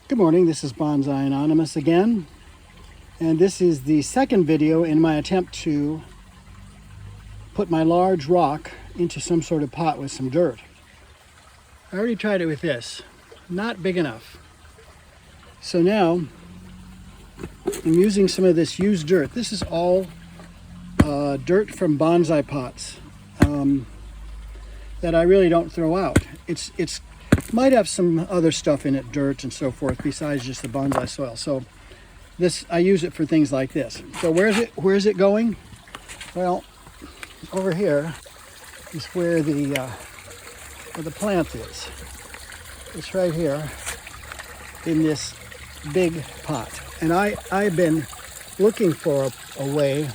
Good morning, this is Bonsai Anonymous again, and this is the second video in my attempt to put my large rock into some sort of pot with some dirt. I already tried it with this, not big enough. So now I'm using some of this used dirt. This is all dirt from bonsai pots that I really don't throw out. It's might have some other stuff in it, dirt and so forth, besides just the bonsai soil. So this, I use it for things like this. So where's it going? Well, over here is where the plant is. It's right here in this big pot. And I've been looking for a way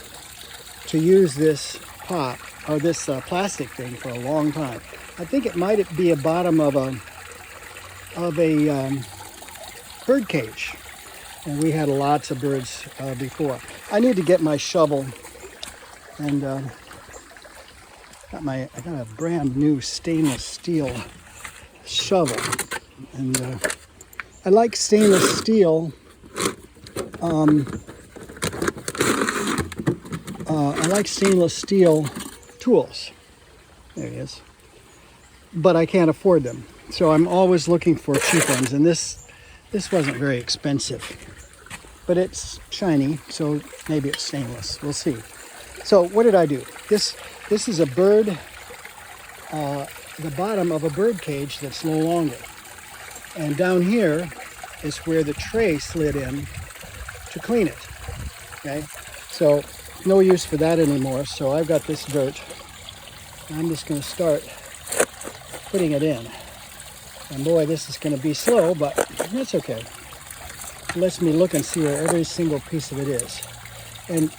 to use this pot or this plastic thing for a long time. I think it might be a bottom of a bird cage, and we had lots of birds before. I need to get my shovel, and I got a brand new stainless steel shovel, and I like stainless steel. I like stainless steel tools. There he is. But I can't afford them. So I'm always looking for cheap ones, and this wasn't very expensive. But it's shiny, so maybe it's stainless. We'll see. So what did I do? This is a bird, the bottom of a bird cage that's no longer. And down here is where the tray slid in to clean it. Okay? So no use for that anymore. So I've got this dirt. I'm just going to start putting it in. And boy, this is going to be slow, but that's okay. It lets me look and see where every single piece of it is. And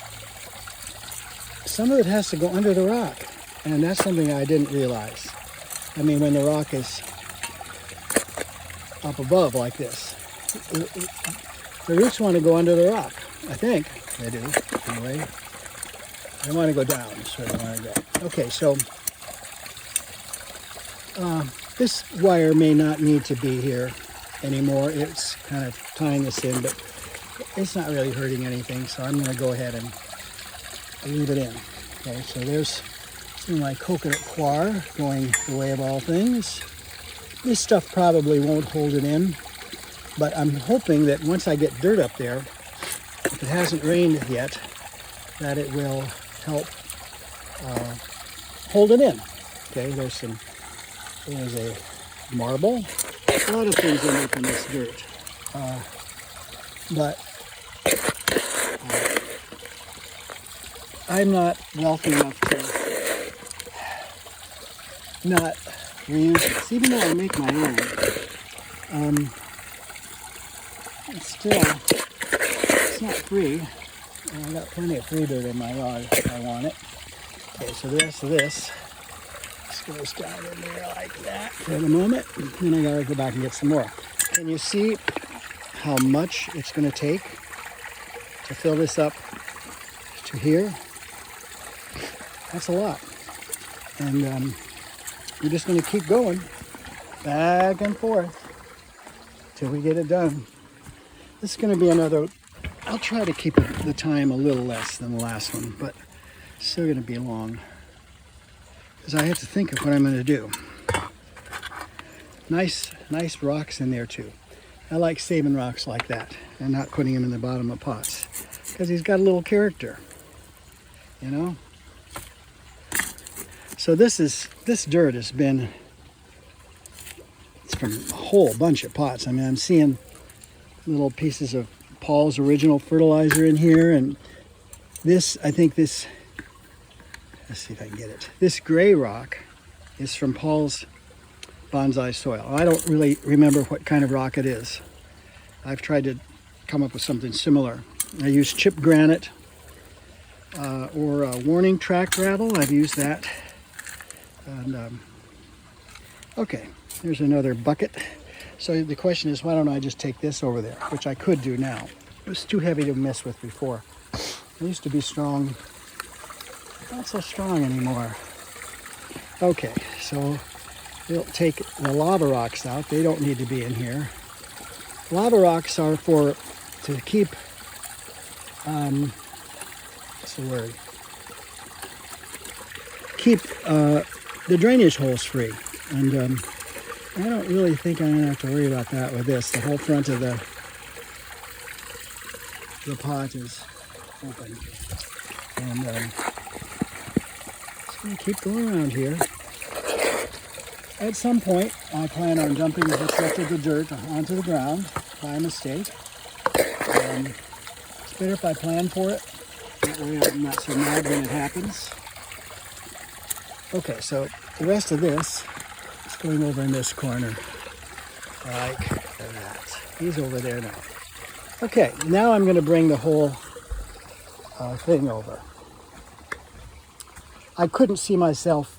some of it has to go under the rock. And that's something I didn't realize. I mean, when the rock is up above like this, the roots want to go under the rock. I think they do, anyway. They want to go down, that's where they want to go. Okay, so this wire may not need to be here anymore. It's kind of tying this in, but it's not really hurting anything, so I'm going to go ahead and leave it in. Okay, so there's some of my coconut coir going the way of all things. This stuff probably won't hold it in, but I'm hoping that once I get dirt up there, if it hasn't rained yet, that it will help hold it in. Okay, there's a marble. A lot of things end up in this dirt. But I'm not wealthy enough to not reuse this. Even though I make my own, it's not free. I got plenty of free dirt in my yard if I want it. Okay, so the rest of this goes down in there like that for the moment. Then I gotta go back and get some more. Can you see how much it's going to take to fill this up to here? That's a lot. And we're just going to keep going back and forth till we get it done. This is going to be another, I'll try to keep the time a little less than the last one, but it's still going to be long, because I have to think of what I'm going to do. Nice rocks in there too. I like saving rocks like that and not putting them in the bottom of pots, because he's got a little character, you know. So this dirt has been, it's from a whole bunch of pots. I mean, I'm seeing little pieces of Paul's original fertilizer in here, and this, I think this, let's see if I can get it. This gray rock is from Paul's bonsai soil. I don't really remember what kind of rock it is. I've tried to come up with something similar. I use chip granite or warning track gravel. I've used that. And okay, there's another bucket. So the question is, why don't I just take this over there, which I could do now. It was too heavy to mess with before. It used to be strong. Not so strong anymore. Okay, so we'll take the lava rocks out. They don't need to be in here. Lava rocks are to keep, what's the word? Keep the drainage holes free. And I don't really think I'm gonna have to worry about that with this. The whole front of the pot is open. And just gonna keep going around here. At some point, I plan on dumping what's left of the dirt onto the ground by mistake. It's better if I plan for it. That way I'm not so mad when it happens. Okay, so the rest of this is going over in this corner, like that. He's over there now. Okay, now I'm going to bring the whole thing over. I couldn't see myself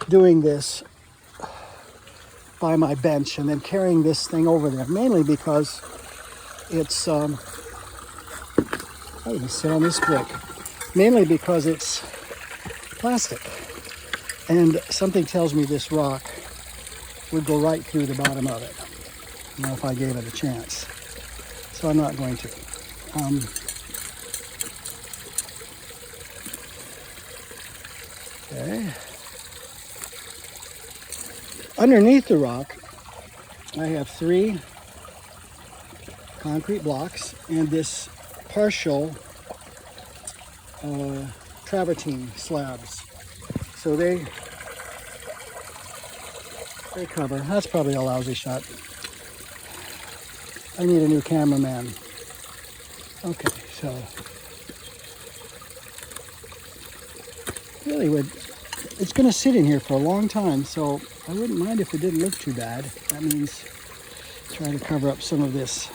doing this by my bench and then carrying this thing over there, mainly because it's, oh, you can sit on this brick, mainly because it's plastic. And something tells me this rock would go right through the bottom of it, you know, if I gave it a chance. So I'm not going to. Okay. Underneath the rock, I have 3 concrete blocks and this partial travertine slabs. So they cover. That's probably a lousy shot. I need a new cameraman. Okay, so really it's going to sit in here for a long time, so I wouldn't mind if it didn't look too bad. That means try to cover up some of this,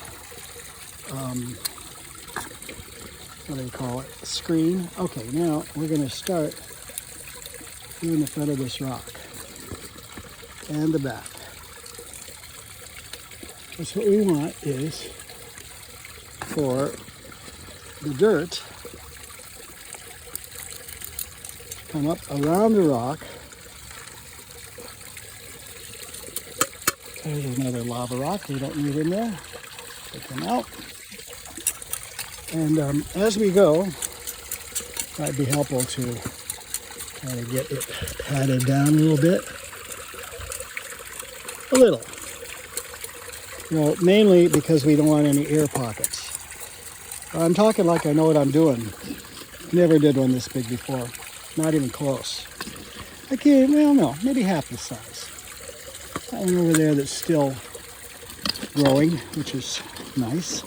what do you call it, screen. Okay, now we're going to start doing the front of this rock and the back. Because what we want is for the dirt to come up around the rock. There's another lava rock we don't need in there. Take them out. And as we go, it might be helpful to try to get it patted down a little bit. A little. Well, mainly because we don't want any air pockets. I'm talking like I know what I'm doing. Never did one this big before. Not even close. Okay, well, no, maybe half the size. That one over there that's still growing, which is nice.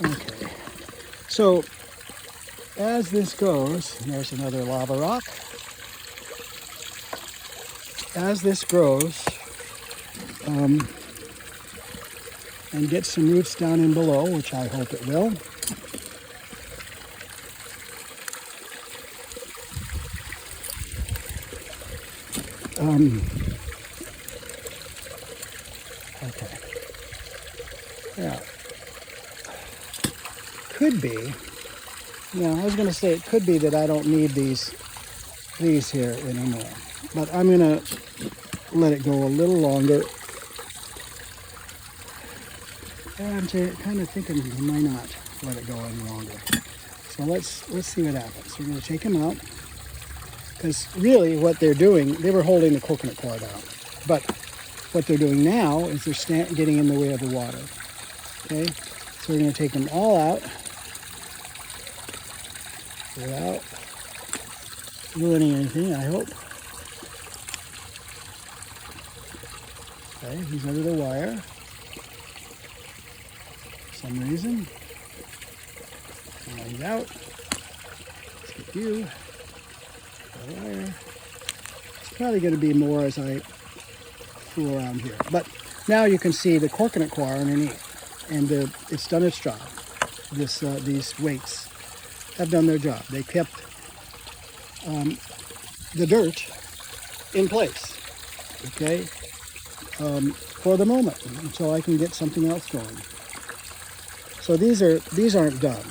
Okay, so as this goes, there's another lava rock. As this grows and gets some roots down in below, which I hope it will, okay, yeah, could be, yeah, I was going to say it could be that I don't need these here anymore, but I'm going to let it go a little longer. And I'm kind of thinking why not let it go any longer. So let's see what happens. We're going to take them out. Because really what they're doing, they were holding the coconut coir down. But what they're doing now is they're getting in the way of the water. Okay? So we're going to take them all out without ruining anything, I hope. Okay, he's under the wire. For some reason. Now he's out. Let's get you. The wire. It's probably going to be more as I fool around here. But now you can see the coconut coir underneath. And it's done its job. These weights have done their job. They kept the dirt in place. Okay? For the moment, until I can get something else going. So these aren't done.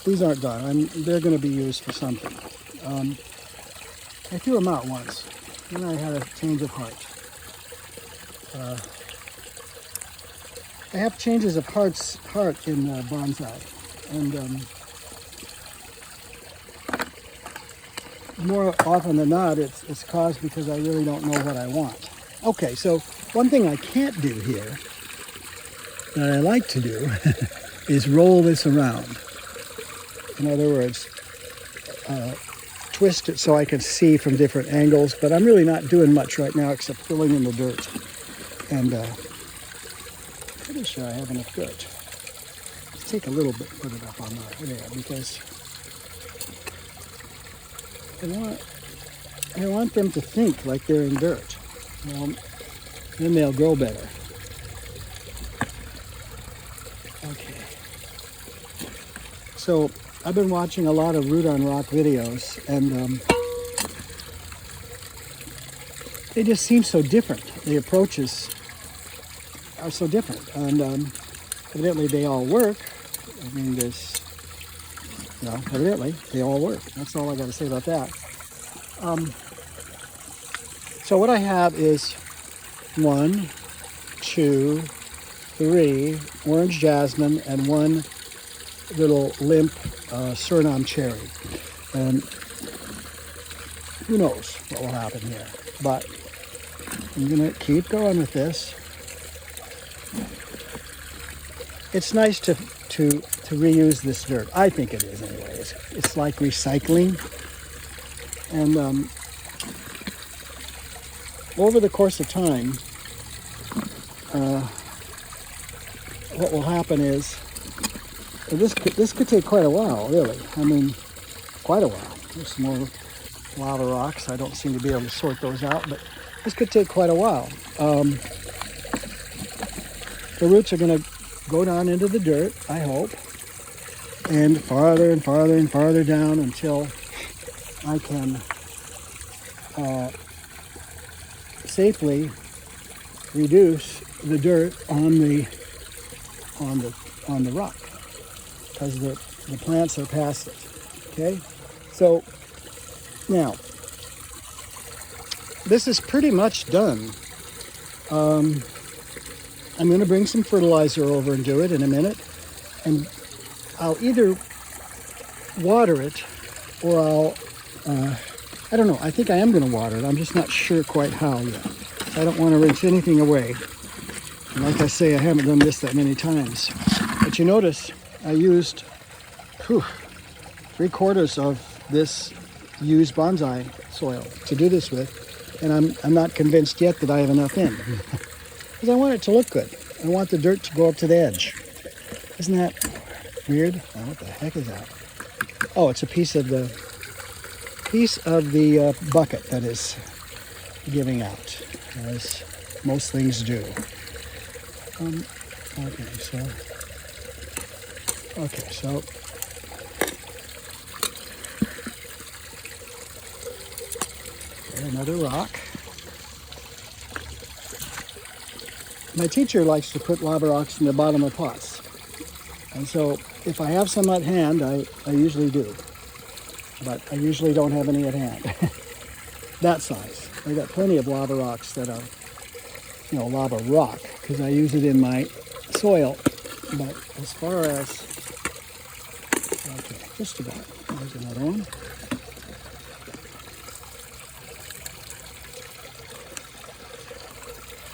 These aren't done. They're going to be used for something. I threw them out once. Then I had a change of heart. I have changes of heart in bonsai, and more often than not, it's caused because I really don't know what I want. Okay, so one thing I can't do here that I like to do is roll this around. In other words, twist it so I can see from different angles, but I'm really not doing much right now except filling in the dirt. And pretty sure I have enough dirt. Let's take a little bit, put it up on there because I want them to think like they're in dirt. Well, then they'll grow better. Okay. So I've been watching a lot of Root on Rock videos, and they just seem so different. The approaches are so different, and evidently they all work. I mean, evidently they all work. That's all I got to say about that. So what I have is 1, 2, 3 orange jasmine and 1 little limp Suriname cherry. And who knows what will happen here. But I'm going to keep going with this. It's nice to reuse this dirt. I think it is anyway. It's like recycling. And over the course of time, what will happen is, this could take quite a while, really. I mean, quite a while. There's some more lava rocks. I don't seem to be able to sort those out, but this could take quite a while. The roots are going to go down into the dirt, I hope, and farther and farther and farther down until I can safely reduce the dirt on the rock, because the plants are past it. Okay, so now this is pretty much done. I'm going to bring some fertilizer over and do it in a minute, and I'll either water it or I'll I don't know. I think I am going to water it. I'm just not sure quite how yet. I don't want to rinse anything away. And like I say, I haven't done this that many times. But you notice I used 3/4 of this used bonsai soil to do this with. And I'm not convinced yet that I have enough in. Because I want it to look good. I want the dirt to go up to the edge. Isn't that weird? Oh, what the heck is that? Oh, it's a piece of the bucket that is giving out, as most things do. Okay, so another rock. My teacher likes to put lava rocks in the bottom of pots. And so if I have some at hand, I usually do. But I usually don't have any at hand. That size. I got plenty of lava rocks that are, lava rock, because I use it in my soil. But as far as, okay, just about. There's another one.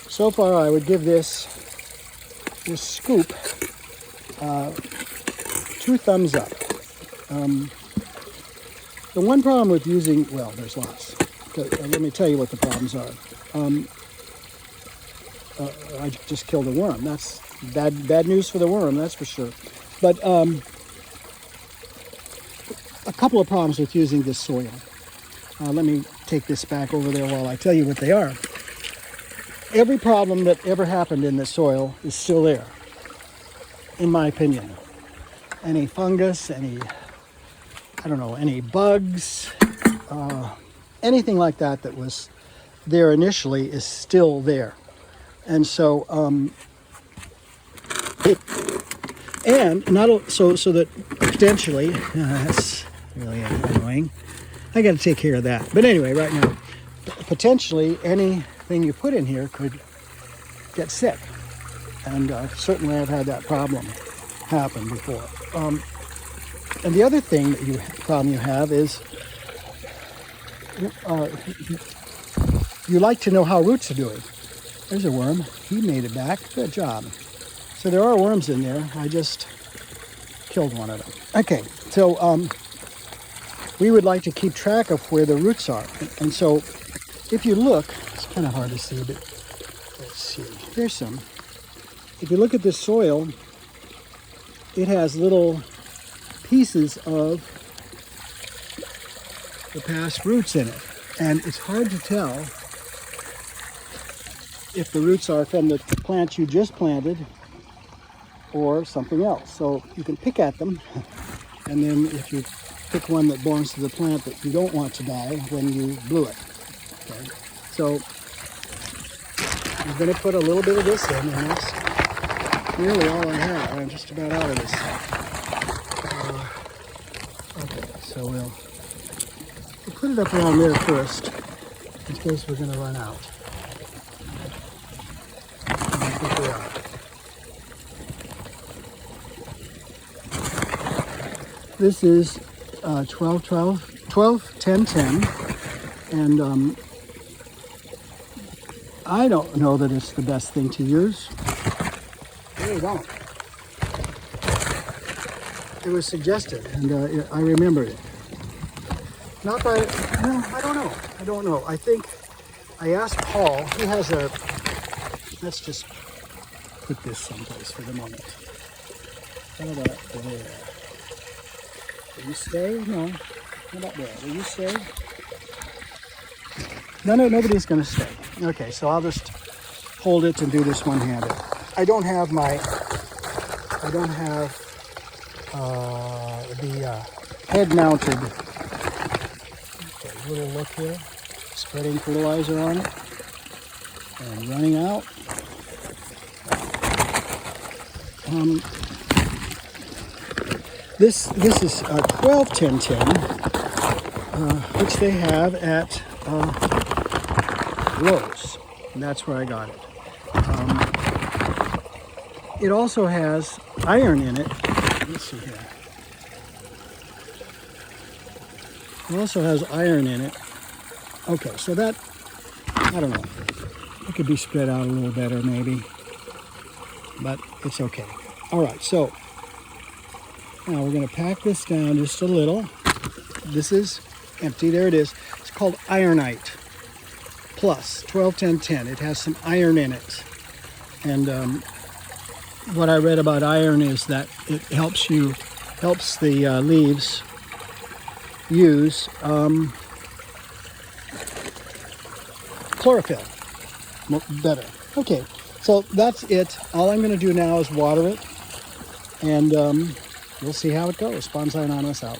So far, I would give this scoop 2 thumbs up. The one problem with using, well, there's lots. Let me tell you what the problems are. I just killed a worm. That's bad news for the worm, that's for sure. But a couple of problems with using this soil. Let me take this back over there while I tell you what they are. Every problem that ever happened in the soil is still there, in my opinion. Any fungus, any bugs, anything like that was there initially is still there. And so, so that potentially, that's really annoying. I got to take care of that. But anyway, right now, potentially anything you put in here could get sick. And certainly I've had that problem happen before. And the other thing problem you have is you like to know how roots are doing. There's a worm. He made it back. Good job. So there are worms in there. I just killed one of them. Okay, so we would like to keep track of where the roots are. And so if you look, it's kind of hard to see, but let's see. There's some. If you look at this soil, it has little pieces of the past roots in it. And it's hard to tell if the roots are from the plant you just planted or something else. So you can pick at them, and then if you pick one that belongs to the plant that you don't want to die, then you blew it. Okay. So I'm going to put a little bit of this in, and that's really all I have. I'm just about out of this. Okay, so we'll put it up around there first, in case we're going to run out. And I think we are. This is 12-10-10, and I don't know that it's the best thing to use. I really don't. It was suggested, and I remembered it. Not by, no, I don't know. I think I asked Paul. He has a, let's just put this someplace for the moment. How about there? Will you stay? No. How about there? Will you stay? No, nobody's going to stay. Okay, so I'll just hold it and do this one-handed. I don't have the head-mounted. Okay, little look here. Spreading fertilizer on it. And running out. This is 12-10-10, which they have at Lowe's, and that's where I got it. It also has iron in it. Let's see here. It also has iron in it. Okay, so that, I don't know. It could be spread out a little better maybe, but it's okay. All right, so now we're going to pack this down just a little. This is empty. There it is. It's called Ironite Plus 12-10-10. It has some iron in it. And what I read about iron is that it helps the leaves use chlorophyll better. Okay, so that's it. All I'm going to do now is water it. And we'll see how it goes. Bonsai Anonymous out.